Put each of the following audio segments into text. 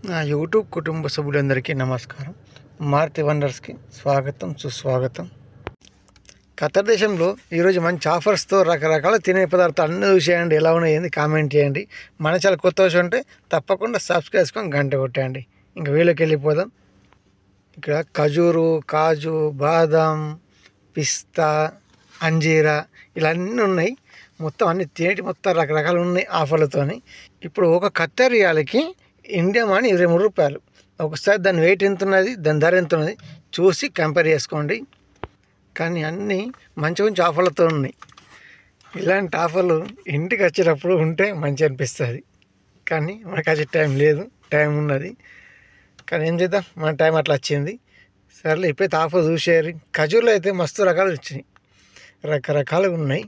నా యూట్యూబ్ కుటుంబ సభ్యులందరికీ నమస్కారం. మారుతి వండర్స్కి స్వాగతం, సుస్వాగతం. ఖతర్ దేశంలో ఈరోజు మంచి ఆఫర్స్తో రకరకాల తినే పదార్థాలు అన్నీ చూసేయండి. ఎలా ఉన్నాయండి కామెంట్ చేయండి. మన చాలా కొత్త విషయం ఉంటే తప్పకుండా సబ్స్క్రైబ్ చేసుకొని గంట కొట్టేయండి. ఇంకా వీళ్ళకి వెళ్ళిపోదాం. ఇక్కడ ఖజూరు, కాజు, బాదం, పిస్తా, అంజీరా ఇలా అన్నీ ఉన్నాయి. మొత్తం అన్ని తినేటి మొత్తం రకరకాలు ఉన్నాయి ఆఫర్లతోని. ఇప్పుడు ఒక ఖత్తర్ రియాల్కి ఇండియా మనీ 23 రూపాయలు. ఒకసారి దాని వెయిట్ ఎంత ఉన్నది, దాని ధర ఎంత ఉన్నది చూసి కంపేర్ చేసుకోండి. కానీ అన్నీ మంచి మంచి ఆఫర్లతో ఉన్నాయి. ఇలాంటి ఆఫర్లు ఇంటికి వచ్చేటప్పుడు ఉంటే మంచి అనిపిస్తుంది. కానీ మనకు వచ్చే టైం లేదు, టైం ఉన్నది కానీ ఏం చేద్దాం, మన టైం అట్లా వచ్చింది. సర్లే ఇప్పుడైతే ఆఫర్ చూసేయాలి. ఖజూర్లో అయితే మస్తు రకాలు వచ్చినాయి, రకరకాలుగా ఉన్నాయి.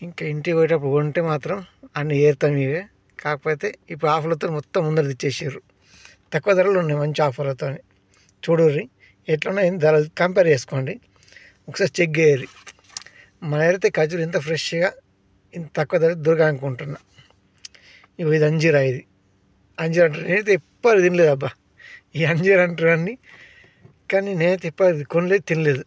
ఇంకా ఇంటికి పోయేటప్పుడు కొంటే మాత్రం అన్నీ ఏరుతాం. ఇవే కాకపోతే ఇప్పుడు ఆఫర్లతో మొత్తం ముందర తెచ్చేసారు. తక్కువ ధరలు ఉన్నాయి మంచి ఆఫర్లతో. చూడుర్రి ఎట్లున్నాయి ధరలు కంపేర్ చేసుకోండి, ఒకసారి చెక్ చేయరు. మన అయితే ఖజూరు ఇంత ఫ్రెష్గా ఇంత తక్కువ ధర దొరక అనుకుంటున్నా. ఇది అంజీరా, ఇది అంజీరా అంటారు. నేనైతే ఎప్పుడు తినలేదు అబ్బా ఈ అంజీరా అంటారు అన్నీ, కానీ నేనైతే ఎప్పుడు కొనలేదు, తినలేదు.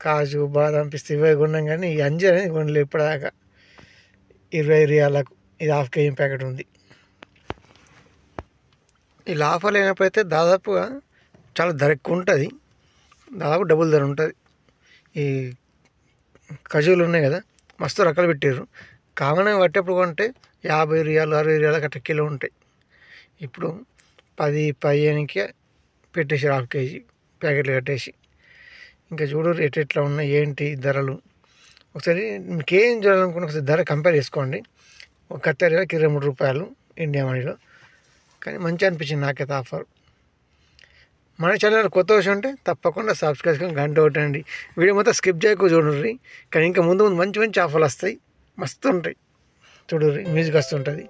కాజు, బాదం, పిస్తా ఇవే కొన్నాం కానీ ఈ అంజీరా అనేది కొనలేదు ఇప్పటిదాకా. 20 రియాలకు ఇది ½ కేజీ ప్యాకెట్ ఉంది. ఇలా ఆఫర్ లేనప్పుడైతే దాదాపుగా చాలా ధర ఎక్కువ ఉంటుంది, దాదాపు డబుల్ ధర ఉంటుంది. ఈ ఖజూర్లు ఉన్నాయి కదా, మస్తు రకాలు పెట్టారు. కామన్గా పట్టేప్పుడు కొంటే 50 రియాలు 60 రియాలకు అట్లా కిలో ఉంటాయి. ఇప్పుడు 10-15కే పెట్టేసి ½ కేజీ ప్యాకెట్లు కట్టేసి. ఇంకా చూడు ఎట్లా ఉన్నాయి ఏంటి ధరలు. ఒకసారి మీకు ఏం చేయాలనుకున్న ఒకసారి ధర కంపేర్ చేసుకోండి. ఒక ఖత్తర్ రియాల్కి 23 రూపాయలు ఇండియా మనీలో. కానీ మంచిగా అనిపించింది నాకైతే ఆఫర్. మన ఛానల్ కొత్త విషయం ఉంటే తప్పకుండా సబ్స్క్రైబ్ చేసుకొని గంట కొట్టండి. వీడియో మొత్తం స్కిప్ చేయకు చూడండి. కానీ ఇంకా ముందు ముందు మంచి మంచి ఆఫర్లు వస్తాయి, మస్తు ఉంటాయి. చూడండి మ్యూజిక్ వస్తుంటుంది.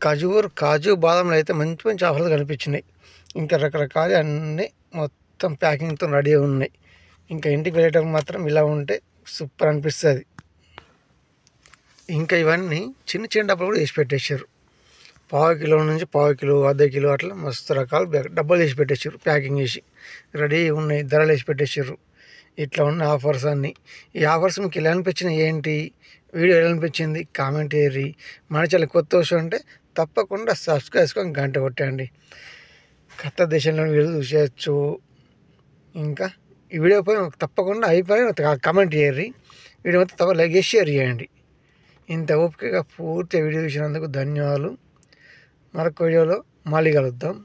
ఖజూర్ కాజు బాదంలో అయితే మంచి మంచి ఆఫర్లు కనిపించినాయి. ఇంకా రకరకాల అన్నీ మొత్తం ప్యాకింగ్తో రెడీ ఉన్నాయి. ఇంకా ఇంటికి వెళ్ళేటప్పుడు మాత్రం ఇలా ఉంటే సూపర్ అనిపిస్తుంది. ఇంకా ఇవన్నీ చిన్న చిన్న డబ్బాలు కూడా వేసి పెట్టేశారు. పావు కిలో నుంచి పావు కిలో, అర్ధ కిలో అట్లా మస్తు రకాలు డబ్బాలు వేసి పెట్టేశారు. ప్యాకింగ్ చేసి రెడీ ఉన్నాయి, ధరలు వేసి పెట్టేశారు. ఇట్లా ఉన్న ఆఫర్స్ అన్నీ. ఈ ఆఫర్స్ మీకు ఎలా అనిపించినాయి, ఏంటి వీడియో ఎలా అనిపించింది కామెంట్ చేయరి. మన ఛానల్ కొత్త విషయం అంటే తప్పకుండా సబ్స్క్రైబ్ చేసుకొని గంట కొట్టండి. కొత్త దేశంలో వీడియో చూసేయచ్చు. ఇంకా ఈ వీడియోపై తప్పకుండా అయిపోయి కామెంట్ చేయరి. వీడియో మొత్తం తప్ప లైక్ చేసి షేర్ చేయండి. ఇంత ఓపికగా పూర్తి వీడియో చూసినందుకు ధన్యవాదాలు. మరొక వీడియోలో మళ్ళీ కలుద్దాం.